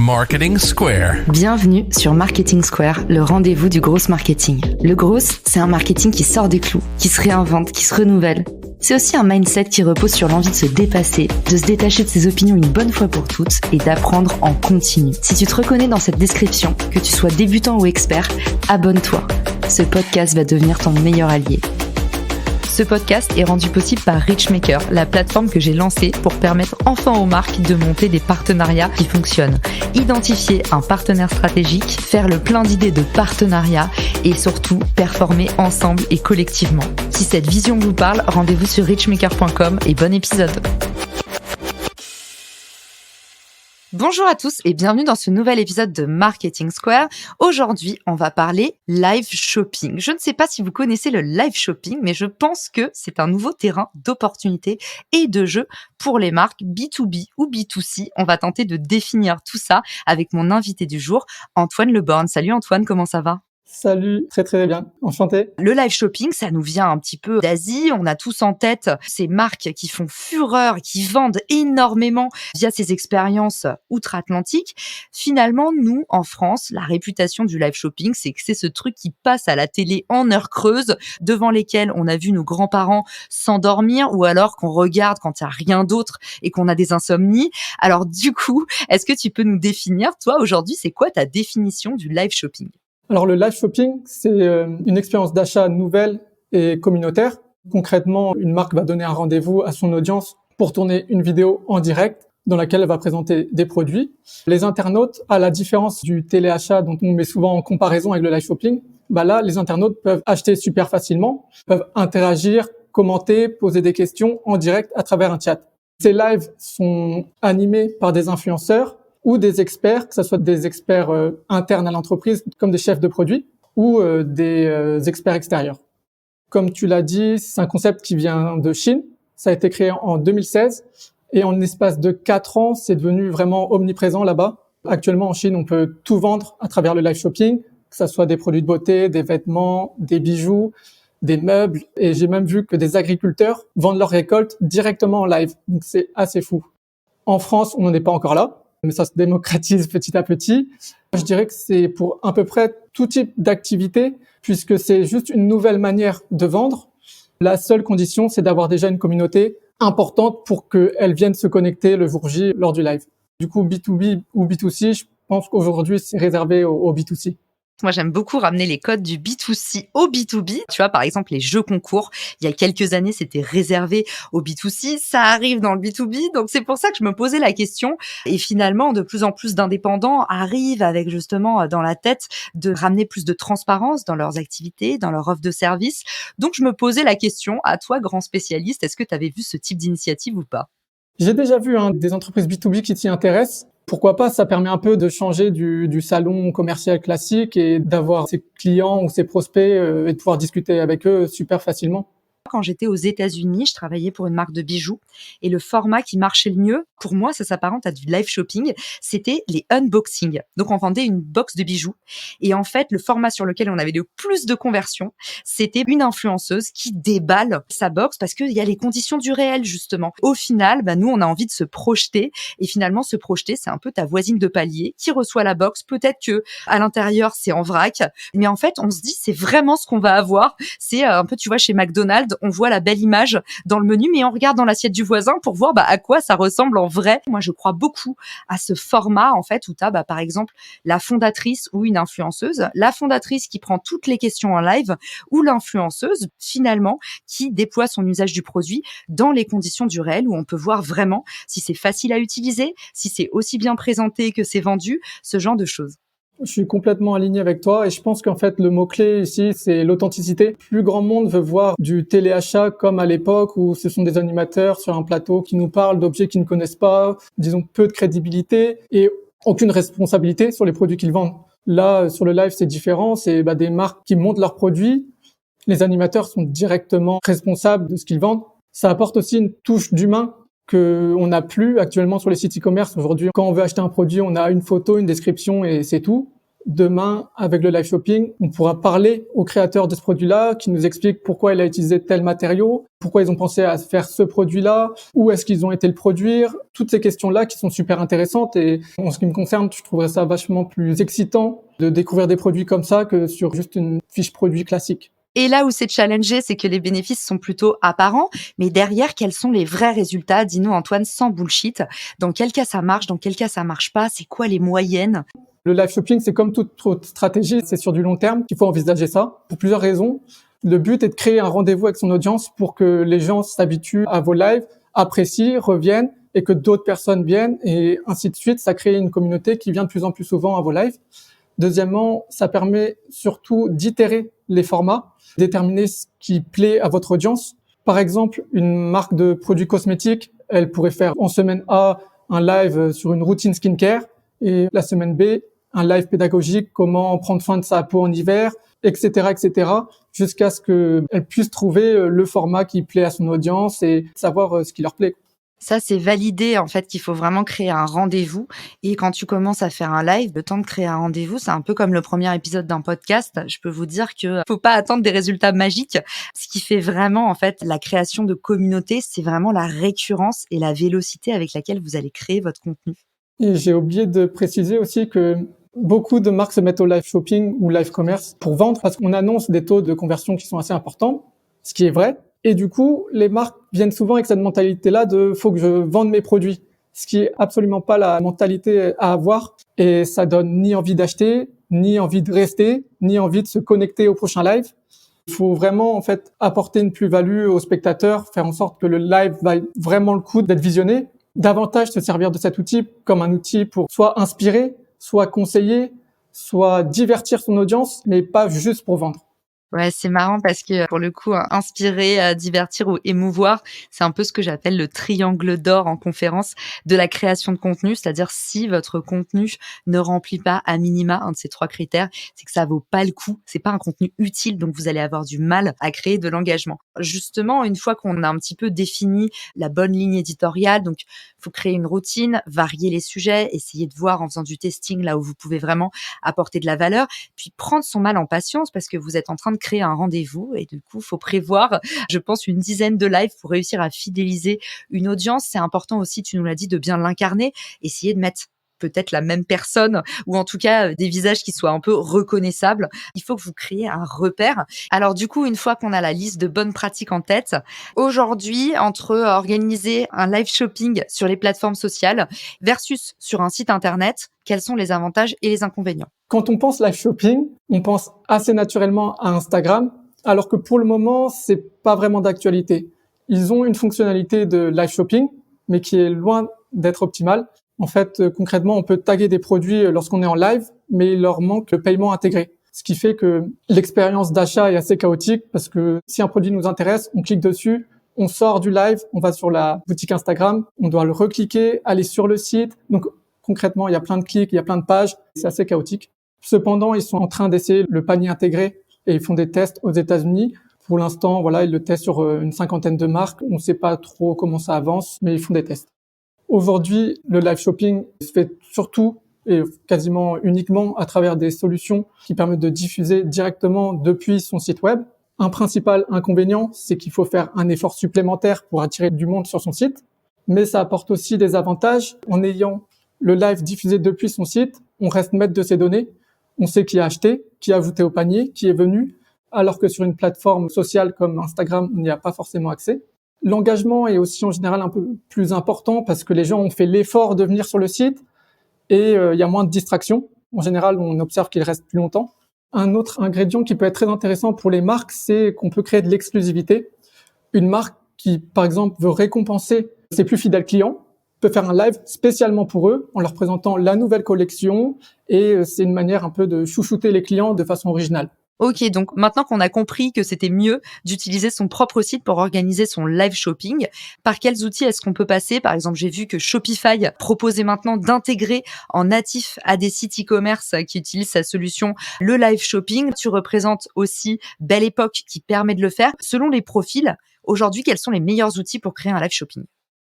Marketing Square. Bienvenue sur Marketing Square, le rendez-vous du gros marketing. Le gros, c'est un marketing qui sort des clous, qui se réinvente, qui se renouvelle. C'est aussi un mindset qui repose sur l'envie de se dépasser, de se détacher de ses opinions une bonne fois pour toutes et d'apprendre en continu. Si tu te reconnais dans cette description, que tu sois débutant ou expert, abonne-toi. Ce podcast va devenir ton meilleur allié. Ce podcast est rendu possible par Richmaker, la plateforme que j'ai lancée pour permettre enfin aux marques de monter des partenariats qui fonctionnent. Identifier un partenaire stratégique, faire le plein d'idées de partenariats et surtout performer ensemble et collectivement. Si cette vision vous parle, rendez-vous sur richmaker.com et bon épisode. Bonjour à tous et bienvenue dans ce nouvel épisode de Marketing Square. Aujourd'hui, on va parler live shopping. Je ne sais pas si vous connaissez le live shopping, mais je pense que c'est un nouveau terrain d'opportunités et de jeu pour les marques B2B ou B2C. On va tenter de définir tout ça avec mon invité du jour, Antoine Leborgne. Salut Antoine, comment ça va ? Salut, très bien, enchanté. Le live shopping, ça nous vient un petit peu d'Asie. On a tous en tête ces marques qui font fureur, qui vendent énormément via ces expériences outre-Atlantique. Finalement, nous, en France, la réputation du live shopping, c'est que c'est ce truc qui passe à la télé en heure creuse, devant lesquels on a vu nos grands-parents s'endormir ou alors qu'on regarde quand il n'y a rien d'autre et qu'on a des insomnies. Alors du coup, est-ce que tu peux nous définir, toi, aujourd'hui, c'est quoi ta définition du live shopping ? Alors le live shopping, c'est une expérience d'achat nouvelle et communautaire. Concrètement, une marque va donner un rendez-vous à son audience pour tourner une vidéo en direct dans laquelle elle va présenter des produits. Les internautes, à la différence du téléachat dont on met souvent en comparaison avec le live shopping, là, les internautes peuvent acheter super facilement, peuvent interagir, commenter, poser des questions en direct à travers un chat. Ces lives sont animés par des influenceurs ou des experts, que ce soit des experts internes à l'entreprise, comme des chefs de produits, ou des experts extérieurs. Comme tu l'as dit, c'est un concept qui vient de Chine. Ça a été créé en 2016 et en l'espace de 4 ans, c'est devenu vraiment omniprésent là-bas. Actuellement, en Chine, on peut tout vendre à travers le live shopping, que ce soit des produits de beauté, des vêtements, des bijoux, des meubles. Et j'ai même vu que des agriculteurs vendent leurs récoltes directement en live. Donc c'est assez fou. En France, on n'en est pas encore là, mais ça se démocratise petit à petit. Je dirais que c'est pour à peu près tout type d'activité, puisque c'est juste une nouvelle manière de vendre. La seule condition, c'est d'avoir déjà une communauté importante pour qu'elle vienne se connecter le jour J lors du live. Du coup, B2B ou B2C, je pense qu'aujourd'hui, c'est réservé au B2C. Moi, j'aime beaucoup ramener les codes du B2C au B2B. Tu vois, par exemple, les jeux concours, il y a quelques années, c'était réservé au B2C. Ça arrive dans le B2B. Donc, c'est pour ça que je me posais la question. Et finalement, de plus en plus d'indépendants arrivent avec justement dans la tête de ramener plus de transparence dans leurs activités, dans leur offre de service. Donc, je me posais la question à toi, grand spécialiste, est-ce que tu avais vu ce type d'initiative ou pas ? J'ai déjà vu des entreprises B2B qui s'y intéressent. Pourquoi pas, ça permet un peu de changer du salon commercial classique et d'avoir ses clients ou ses prospects et de pouvoir discuter avec eux super facilement. Quand j'étais aux États-Unis, je travaillais pour une marque de bijoux et le format qui marchait le mieux, pour moi, ça s'apparente à du live shopping, c'était les unboxings. Donc, on vendait une box de bijoux et en fait, le format sur lequel on avait le plus de conversions, c'était une influenceuse qui déballe sa box parce qu'il y a les conditions du réel, justement. Au final, nous, on a envie de se projeter et finalement, se projeter, c'est un peu ta voisine de palier qui reçoit la box. Peut-être que à l'intérieur, c'est en vrac, mais en fait, on se dit, c'est vraiment ce qu'on va avoir. C'est un peu, tu vois, chez McDonald's, on voit la belle image dans le menu, mais on regarde dans l'assiette du voisin pour voir à quoi ça ressemble en vrai. Moi, je crois beaucoup à ce format, en fait, où tu as, par exemple, la fondatrice ou une influenceuse, la fondatrice qui prend toutes les questions en live ou l'influenceuse, finalement, qui déploie son usage du produit dans les conditions du réel où on peut voir vraiment si c'est facile à utiliser, si c'est aussi bien présenté que c'est vendu, ce genre de choses. Je suis complètement aligné avec toi et je pense qu'en fait, le mot-clé ici, c'est l'authenticité. Plus grand monde veut voir du téléachat comme à l'époque où ce sont des animateurs sur un plateau qui nous parlent d'objets qu'ils ne connaissent pas, disons peu de crédibilité et aucune responsabilité sur les produits qu'ils vendent. Là, sur le live, c'est différent. C'est des marques qui montent leurs produits. Les animateurs sont directement responsables de ce qu'ils vendent. Ça apporte aussi une touche d'humain qu'on n'a plus actuellement sur les sites e-commerce. Aujourd'hui, quand on veut acheter un produit, on a une photo, une description et c'est tout. Demain, avec le live shopping, on pourra parler au créateur de ce produit-là, qui nous explique pourquoi il a utilisé tel matériau, pourquoi ils ont pensé à faire ce produit-là, où est-ce qu'ils ont été le produire. Toutes ces questions-là qui sont super intéressantes et en ce qui me concerne, je trouverais ça vachement plus excitant de découvrir des produits comme ça que sur juste une fiche produit classique. Et là où c'est challengé, c'est que les bénéfices sont plutôt apparents, mais derrière, quels sont les vrais résultats? Dis-nous Antoine, sans bullshit. Dans quel cas ça marche, dans quel cas ça marche pas? C'est quoi les moyennes? Le live shopping, c'est comme toute autre stratégie, c'est sur du long terme qu'il faut envisager ça, pour plusieurs raisons. Le but est de créer un rendez-vous avec son audience pour que les gens s'habituent à vos lives, apprécient, reviennent et que d'autres personnes viennent et ainsi de suite. Ça crée une communauté qui vient de plus en plus souvent à vos lives. Deuxièmement, ça permet surtout d'itérer les formats, déterminer ce qui plaît à votre audience. Par exemple, une marque de produits cosmétiques, elle pourrait faire en semaine A un live sur une routine skincare et la semaine B, un live pédagogique, comment prendre soin de sa peau en hiver, etc., jusqu'à ce qu'elle puisse trouver le format qui plaît à son audience et savoir ce qui leur plaît. Ça, c'est validé, en fait, qu'il faut vraiment créer un rendez-vous. Et quand tu commences à faire un live, le temps de créer un rendez-vous, c'est un peu comme le premier épisode d'un podcast. Je peux vous dire que faut pas attendre des résultats magiques. Ce qui fait vraiment, en fait, la création de communauté, c'est vraiment la récurrence et la vélocité avec laquelle vous allez créer votre contenu. Et j'ai oublié de préciser aussi que beaucoup de marques se mettent au live shopping ou live commerce pour vendre parce qu'on annonce des taux de conversion qui sont assez importants, ce qui est vrai. Et du coup, les marques viennent souvent avec cette mentalité-là de faut que je vende mes produits, ce qui est absolument pas la mentalité à avoir. Et ça donne ni envie d'acheter, ni envie de rester, ni envie de se connecter au prochain live. Il faut vraiment en fait apporter une plus-value aux spectateurs, faire en sorte que le live vaille vraiment le coup d'être visionné. Davantage se servir de cet outil comme un outil pour soit inspirer, soit conseiller, soit divertir son audience, mais pas juste pour vendre. Ouais, c'est marrant parce que pour le coup, inspirer, divertir ou émouvoir, c'est un peu ce que j'appelle le triangle d'or en conférence de la création de contenu. C'est-à-dire si votre contenu ne remplit pas à minima un de ces 3 critères, c'est que ça vaut pas le coup. C'est pas un contenu utile, donc vous allez avoir du mal à créer de l'engagement. Justement, une fois qu'on a un petit peu défini la bonne ligne éditoriale, donc faut créer une routine, varier les sujets, essayer de voir en faisant du testing là où vous pouvez vraiment apporter de la valeur, puis prendre son mal en patience parce que vous êtes en train de créer un rendez-vous et du coup, faut prévoir, je pense, une dizaine de lives pour réussir à fidéliser une audience. C'est important aussi, tu nous l'as dit, de bien l'incarner, essayer de mettre peut-être la même personne ou en tout cas des visages qui soient un peu reconnaissables. Il faut que vous créiez un repère. Alors du coup, une fois qu'on a la liste de bonnes pratiques en tête, aujourd'hui, entre organiser un live shopping sur les plateformes sociales versus sur un site internet, quels sont les avantages et les inconvénients? Quand on pense live shopping, on pense assez naturellement à Instagram, alors que pour le moment, c'est pas vraiment d'actualité. Ils ont une fonctionnalité de live shopping, mais qui est loin d'être optimale. En fait, concrètement, on peut taguer des produits lorsqu'on est en live, mais il leur manque le paiement intégré. Ce qui fait que l'expérience d'achat est assez chaotique parce que si un produit nous intéresse, on clique dessus, on sort du live, on va sur la boutique Instagram, on doit le recliquer, aller sur le site. Donc, concrètement, il y a plein de clics, il y a plein de pages. C'est assez chaotique. Cependant, ils sont en train d'essayer le panier intégré et ils font des tests aux États-Unis. Pour l'instant, voilà, ils le testent sur une 50aine de marques. On ne sait pas trop comment ça avance, mais ils font des tests. Aujourd'hui, le live shopping se fait surtout et quasiment uniquement à travers des solutions qui permettent de diffuser directement depuis son site web. Un principal inconvénient, c'est qu'il faut faire un effort supplémentaire pour attirer du monde sur son site, mais ça apporte aussi des avantages. En ayant le live diffusé depuis son site, on reste maître de ses données, on sait qui a acheté, qui a ajouté au panier, qui est venu, alors que sur une plateforme sociale comme Instagram, on n'y a pas forcément accès. L'engagement est aussi en général un peu plus important parce que les gens ont fait l'effort de venir sur le site et il y a moins de distractions. En général, on observe qu'ils restent plus longtemps. Un autre ingrédient qui peut être très intéressant pour les marques, c'est qu'on peut créer de l'exclusivité. Une marque qui, par exemple, veut récompenser ses plus fidèles clients peut faire un live spécialement pour eux en leur présentant la nouvelle collection et c'est une manière un peu de chouchouter les clients de façon originale. Ok, donc maintenant qu'on a compris que c'était mieux d'utiliser son propre site pour organiser son live shopping, par quels outils est-ce qu'on peut passer? Par exemple, j'ai vu que Shopify proposait maintenant d'intégrer en natif à des sites e-commerce qui utilisent sa solution le live shopping. Tu représentes aussi Belle Époque qui permet de le faire. Selon les profils, aujourd'hui, quels sont les meilleurs outils pour créer un live shopping?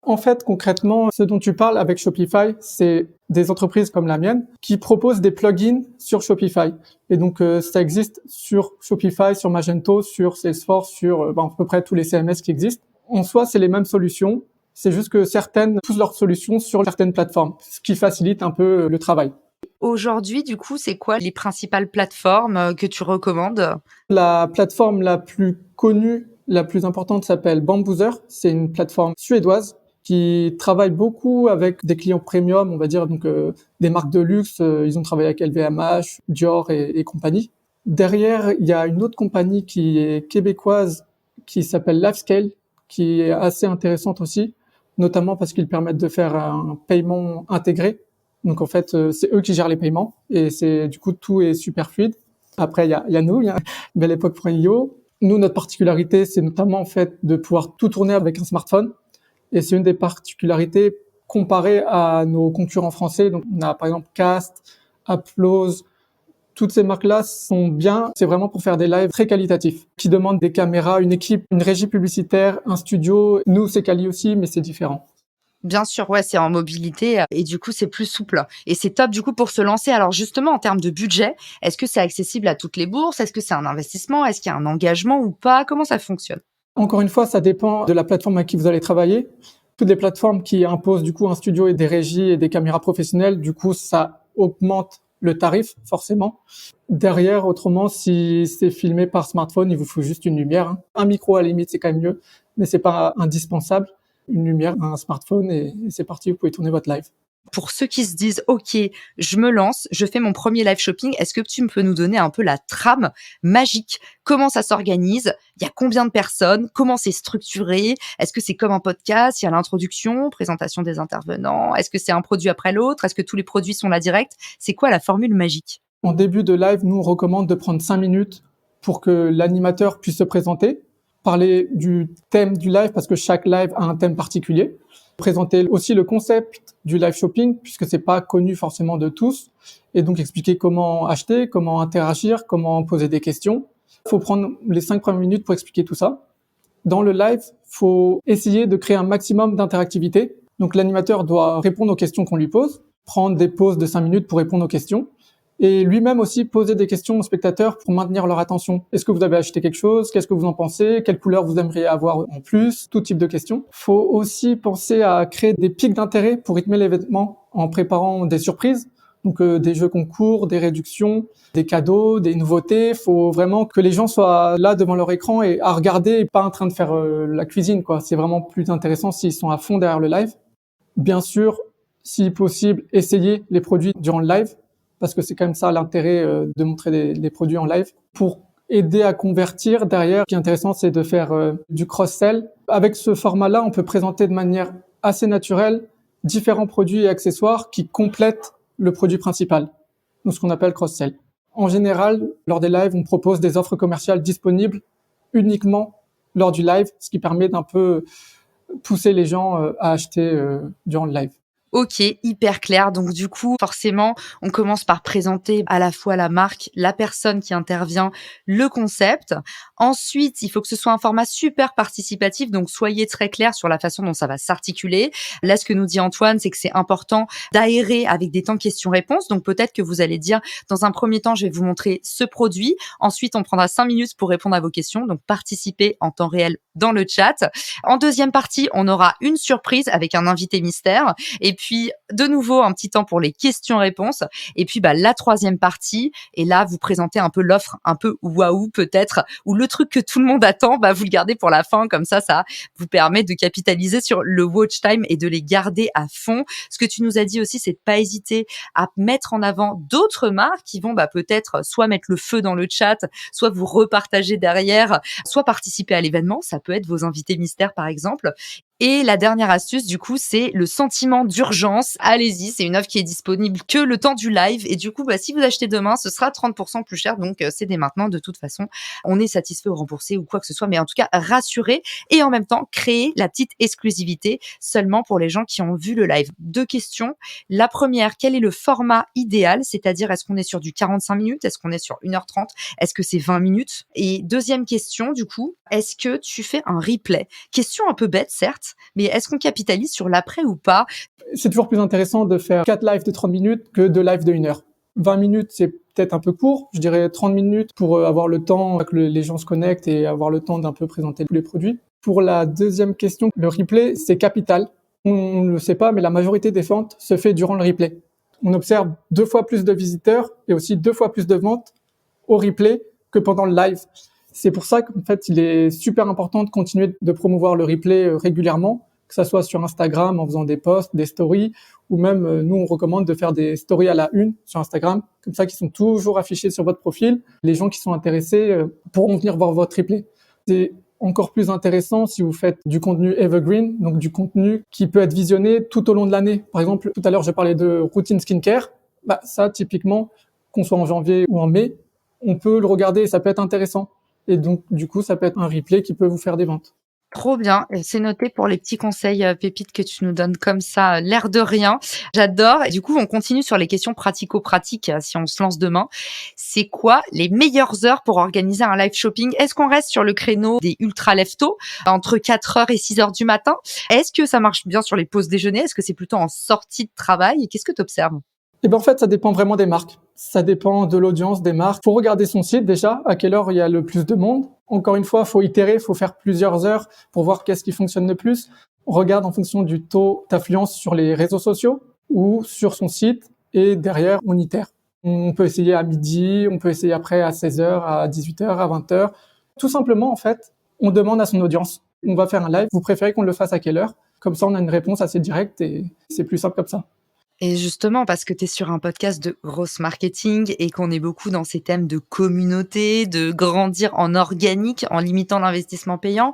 En fait, concrètement, ce dont tu parles avec Shopify, c'est des entreprises comme la mienne qui proposent des plugins sur Shopify. Et donc, ça existe sur Shopify, sur Magento, sur Salesforce, sur à peu près tous les CMS qui existent. En soi, c'est les mêmes solutions. C'est juste que certaines poussent leurs solutions sur certaines plateformes, ce qui facilite un peu le travail. Aujourd'hui, du coup, c'est quoi les principales plateformes que tu recommandes? La plateforme la plus connue, la plus importante s'appelle Bambuser. C'est une plateforme suédoise qui travaille beaucoup avec des clients premium, on va dire, donc des marques de luxe. Ils ont travaillé avec LVMH, Dior et compagnie. Derrière, il y a une autre compagnie qui est québécoise qui s'appelle Lifescale, qui est assez intéressante aussi, notamment parce qu'ils permettent de faire un paiement intégré. Donc en fait, c'est eux qui gèrent les paiements et c'est du coup tout est super fluide. Après, il y a nous, il y a Belle Époque Pro. Nous, notre particularité, c'est notamment en fait de pouvoir tout tourner avec un smartphone. Et c'est une des particularités comparées à nos concurrents français. Donc, on a par exemple Cast, Applause. Toutes ces marques-là sont bien. C'est vraiment pour faire des lives très qualitatifs, qui demandent des caméras, une équipe, une régie publicitaire, un studio. Nous, c'est quali aussi, mais c'est différent. Bien sûr, ouais, c'est en mobilité et du coup, c'est plus souple et c'est top du coup pour se lancer. Alors justement, en termes de budget, est-ce que c'est accessible à toutes les bourses? Est-ce que c'est un investissement? Est-ce qu'il y a un engagement ou pas? Comment ça fonctionne? Encore une fois, ça dépend de la plateforme à qui vous allez travailler. Toutes les plateformes qui imposent du coup un studio et des régies et des caméras professionnelles, du coup, ça augmente le tarif forcément. Derrière, autrement, si c'est filmé par smartphone, il vous faut juste une lumière. Un micro à la limite, c'est quand même mieux, mais c'est pas indispensable. Une lumière, un smartphone et c'est parti, vous pouvez tourner votre live. Pour ceux qui se disent, OK, je me lance, je fais mon premier live shopping, est-ce que tu peux nous donner un peu la trame magique? Comment ça s'organise? Il y a combien de personnes? Comment c'est structuré? Est-ce que c'est comme un podcast? Il y a l'introduction, présentation des intervenants? Est-ce que c'est un produit après l'autre? Est-ce que tous les produits sont là direct? C'est quoi la formule magique? En début de live, nous, on recommande de prendre 5 minutes pour que l'animateur puisse se présenter, parler du thème du live parce que chaque live a un thème particulier, présenter aussi le concept du live shopping puisque c'est pas connu forcément de tous et donc expliquer comment acheter, comment interagir, comment poser des questions. Il faut prendre les 5 premières minutes pour expliquer tout ça. Dans le live, faut essayer de créer un maximum d'interactivité. Donc l'animateur doit répondre aux questions qu'on lui pose, prendre des pauses de 5 minutes pour répondre aux questions et lui-même aussi poser des questions aux spectateurs pour maintenir leur attention. Est-ce que vous avez acheté quelque chose? Qu'est-ce que vous en pensez? Quelle couleur vous aimeriez avoir en plus? Tout type de questions. Faut aussi penser à créer des pics d'intérêt pour rythmer l'événement en préparant des surprises. Donc des jeux concours, des réductions, des cadeaux, des nouveautés. Faut vraiment que les gens soient là devant leur écran et à regarder et pas en train de faire la cuisine, quoi. C'est vraiment plus intéressant s'ils sont à fond derrière le live. Bien sûr, si possible, essayer les produits durant le live parce que c'est quand même ça l'intérêt de montrer les produits en live. Pour aider à convertir derrière, ce qui est intéressant, c'est de faire du cross-sell. Avec ce format-là, on peut présenter de manière assez naturelle différents produits et accessoires qui complètent le produit principal, donc ce qu'on appelle cross-sell. En général, lors des lives, on propose des offres commerciales disponibles uniquement lors du live, ce qui permet d'un peu pousser les gens à acheter durant le live. OK, hyper clair. Donc du coup, forcément, on commence par présenter à la fois la marque, la personne qui intervient, le concept. Ensuite, il faut que ce soit un format super participatif, donc soyez très clair sur la façon dont ça va s'articuler. Là, ce que nous dit Antoine, c'est que c'est important d'aérer avec des temps questions-réponses. Donc peut-être que vous allez dire, dans un premier temps, je vais vous montrer ce produit. Ensuite, on prendra 5 minutes pour répondre à vos questions. Donc participez en temps réel dans le chat. En deuxième partie, on aura une surprise avec un invité mystère. Et puis, de nouveau, un petit temps pour les questions-réponses. Et puis, la troisième partie, et là, vous présentez un peu l'offre, un peu waouh peut-être, ou le truc que tout le monde attend, vous le gardez pour la fin. Comme ça vous permet de capitaliser sur le watch time et de les garder à fond. Ce que tu nous as dit aussi, c'est de pas hésiter à mettre en avant d'autres marques qui vont peut-être soit mettre le feu dans le chat, soit vous repartager derrière, soit participer à l'événement. Ça peut être vos invités mystères, par exemple. Et la dernière astuce, du coup, c'est le sentiment d'urgence. Allez-y, c'est une offre qui est disponible que le temps du live. Et du coup, si vous achetez demain, ce sera 30% plus cher. Donc, c'est dès maintenant. De toute façon, on est satisfait ou remboursé ou quoi que ce soit. Mais en tout cas, rassurez et en même temps, créez la petite exclusivité seulement pour les gens qui ont vu le live. 2 questions. La première, quel est le format idéal? C'est-à-dire, est-ce qu'on est sur du 45 minutes? Est-ce qu'on est sur 1h30? Est-ce que c'est 20 minutes? Et deuxième question, du coup, est-ce que tu fais un replay? Question un peu bête, certes, certes, mais est-ce qu'on capitalise sur l'après ou pas? C'est toujours plus intéressant de faire 4 lives de 30 minutes que 2 lives de 1 heure. 20 minutes, c'est peut-être un peu court. Je dirais 30 minutes pour avoir le temps que les gens se connectent et avoir le temps d'un peu présenter tous les produits. Pour la deuxième question, le replay, c'est capital. On ne le sait pas, mais la majorité des ventes se fait durant le replay. On observe 2 fois plus de visiteurs et aussi 2 fois plus de ventes au replay que pendant le live. C'est pour ça qu'en fait, il est super important de continuer de promouvoir le replay régulièrement, que ça soit sur Instagram en faisant des posts, des stories, ou même nous, on recommande de faire des stories à la une sur Instagram, comme ça qui sont toujours affichés sur votre profil. Les gens qui sont intéressés pourront venir voir votre replay. C'est encore plus intéressant si vous faites du contenu evergreen, donc du contenu qui peut être visionné tout au long de l'année. Par exemple, tout à l'heure, je parlais de routine skincare. Ça, typiquement, qu'on soit en janvier ou en mai, on peut le regarder et ça peut être intéressant. Et donc, du coup, ça peut être un replay qui peut vous faire des ventes. Trop bien. Et c'est noté pour les petits conseils pépites que tu nous donnes comme ça, l'air de rien. J'adore. Et du coup, on continue sur les questions pratico-pratiques si on se lance demain. C'est quoi les meilleures heures pour organiser un live shopping? Est-ce qu'on reste sur le créneau des ultra lève-tôt, entre 4h et 6h du matin? Est-ce que ça marche bien sur les pauses déjeuner? Est-ce que c'est plutôt en sortie de travail? Et qu'est-ce que tu observes? Et ben en fait, ça dépend vraiment des marques. Ça dépend de l'audience des marques. Faut regarder son site déjà, à quelle heure il y a le plus de monde. Encore une fois, faut itérer, faut faire plusieurs heures pour voir qu'est-ce qui fonctionne le plus. On regarde en fonction du taux d'affluence sur les réseaux sociaux ou sur son site et derrière, on itère. On peut essayer à midi, on peut essayer après à 16h, à 18h, à 20h. Tout simplement, en fait, on demande à son audience. On va faire un live, vous préférez qu'on le fasse à quelle heure? Comme ça, on a une réponse assez directe et c'est plus simple comme ça. Et justement, parce que tu es sur un podcast de grosse marketing et qu'on est beaucoup dans ces thèmes de communauté, de grandir en organique, en limitant l'investissement payant,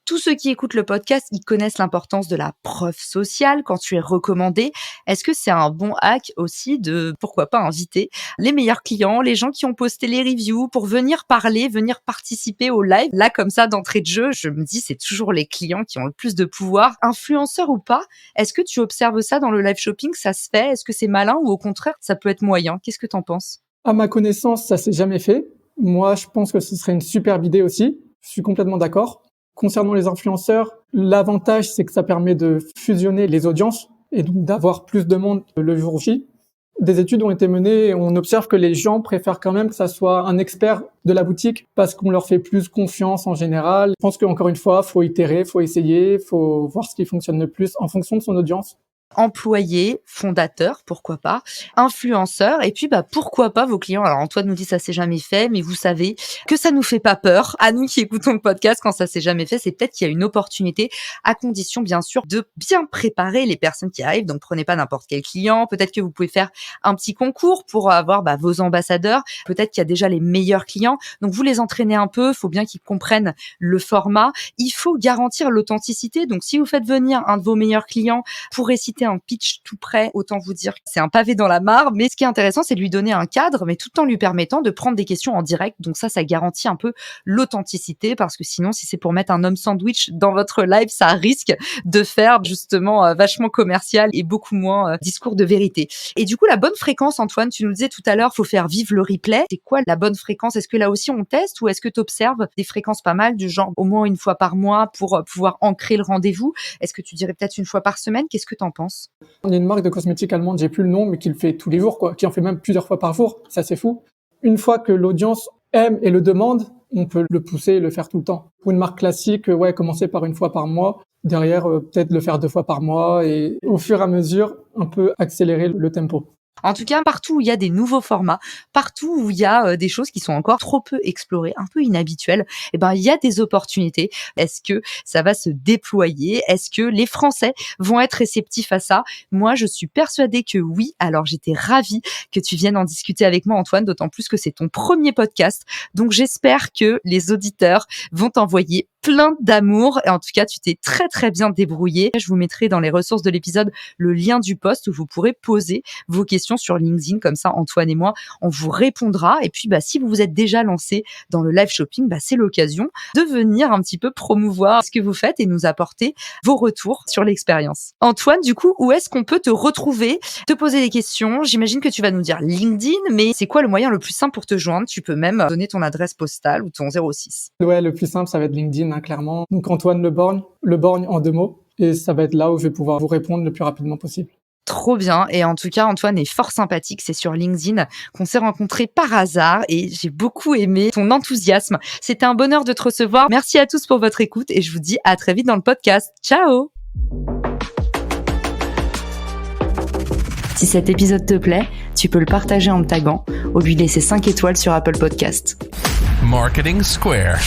tous ceux qui écoutent le podcast, ils connaissent l'importance de la preuve sociale quand tu es recommandé. Est-ce que c'est un bon hack aussi de, pourquoi pas, inviter les meilleurs clients, les gens qui ont posté les reviews pour venir parler, venir participer au live? Là, comme ça, d'entrée de jeu, je me dis, c'est toujours les clients qui ont le plus de pouvoir. Influenceurs ou pas, est-ce que tu observes ça dans le live shopping? Ça se fait? Est-ce que c'est malin ou au contraire, ça peut être moyen? Qu'est-ce que t'en penses? À ma connaissance, ça s'est jamais fait. Moi, je pense que ce serait une superbe idée aussi. Je suis complètement d'accord. Concernant les influenceurs, l'avantage, c'est que ça permet de fusionner les audiences et donc d'avoir plus de monde le jour J. Des études ont été menées et on observe que les gens préfèrent quand même que ça soit un expert de la boutique parce qu'on leur fait plus confiance en général. Je pense qu'encore une fois, faut itérer, faut essayer, faut voir ce qui fonctionne le plus en fonction de son audience. Employés, fondateurs, pourquoi pas, influenceurs, et puis pourquoi pas vos clients. Alors Antoine nous dit ça s'est jamais fait, mais vous savez que ça nous fait pas peur. À nous qui écoutons le podcast, quand ça s'est jamais fait, c'est peut-être qu'il y a une opportunité, à condition bien sûr de bien préparer les personnes qui arrivent. Donc prenez pas n'importe quel client. Peut-être que vous pouvez faire un petit concours pour avoir vos ambassadeurs. Peut-être qu'il y a déjà les meilleurs clients. Donc vous les entraînez un peu. Faut bien qu'ils comprennent le format. Il faut garantir l'authenticité. Donc si vous faites venir un de vos meilleurs clients pour réciter un pitch tout prêt, autant vous dire que c'est un pavé dans la mare. Mais ce qui est intéressant, c'est de lui donner un cadre, mais tout en lui permettant de prendre des questions en direct. Donc ça garantit un peu l'authenticité, parce que sinon, si c'est pour mettre un homme sandwich dans votre live, ça risque de faire justement vachement commercial et beaucoup moins discours de vérité. Et du coup, la bonne fréquence, Antoine, tu nous disais tout à l'heure, faut faire vivre le replay. C'est quoi la bonne fréquence? Est-ce que là aussi on teste, ou est-ce que tu observes des fréquences pas mal, du genre au moins une fois par mois pour pouvoir ancrer le rendez-vous? Est-ce que tu dirais peut-être une fois par semaine? Qu'est-ce que tu en penses? Il y a une marque de cosmétiques allemande, j'ai plus le nom, mais qui le fait tous les jours, quoi, qui en fait même plusieurs fois par jour. Ça, c'est fou. Une fois que l'audience aime et le demande, on peut le pousser et le faire tout le temps. Pour une marque classique, commencer par une fois par mois. Derrière, peut-être le faire 2 fois par mois et au fur et à mesure, un peu accélérer le tempo. En tout cas, partout où il y a des nouveaux formats, partout où il y a des choses qui sont encore trop peu explorées, un peu inhabituelles, il y a des opportunités. Est-ce que ça va se déployer? Est-ce que les Français vont être réceptifs à ça? Moi, je suis persuadée que oui. Alors, j'étais ravie que tu viennes en discuter avec moi, Antoine, d'autant plus que c'est ton premier podcast. Donc, j'espère que les auditeurs vont t'envoyer plein d'amour. Et en tout cas, tu t'es très, très bien débrouillé. Je vous mettrai dans les ressources de l'épisode le lien du post où vous pourrez poser vos questions sur LinkedIn. Comme ça, Antoine et moi, on vous répondra. Et puis, si vous vous êtes déjà lancé dans le live shopping, c'est l'occasion de venir un petit peu promouvoir ce que vous faites et nous apporter vos retours sur l'expérience. Antoine, du coup, où est-ce qu'on peut te retrouver, te poser des questions? J'imagine que tu vas nous dire LinkedIn, mais c'est quoi le moyen le plus simple pour te joindre? Tu peux même donner ton adresse postale ou ton 06. Ouais, le plus simple, ça va être LinkedIn, clairement. Donc Antoine Le Borgne en 2 mots. et ça va être là où je vais pouvoir vous répondre le plus rapidement possible. Trop bien. Et en tout cas, Antoine est fort sympathique. C'est sur LinkedIn qu'on s'est rencontrés par hasard et j'ai beaucoup aimé ton enthousiasme. C'était un bonheur de te recevoir. Merci à tous pour votre écoute et je vous dis à très vite dans le podcast. Ciao! Si cet épisode te plaît, tu peux le partager en me taguant ou lui laisser 5 étoiles sur Apple Podcast. Marketing Square.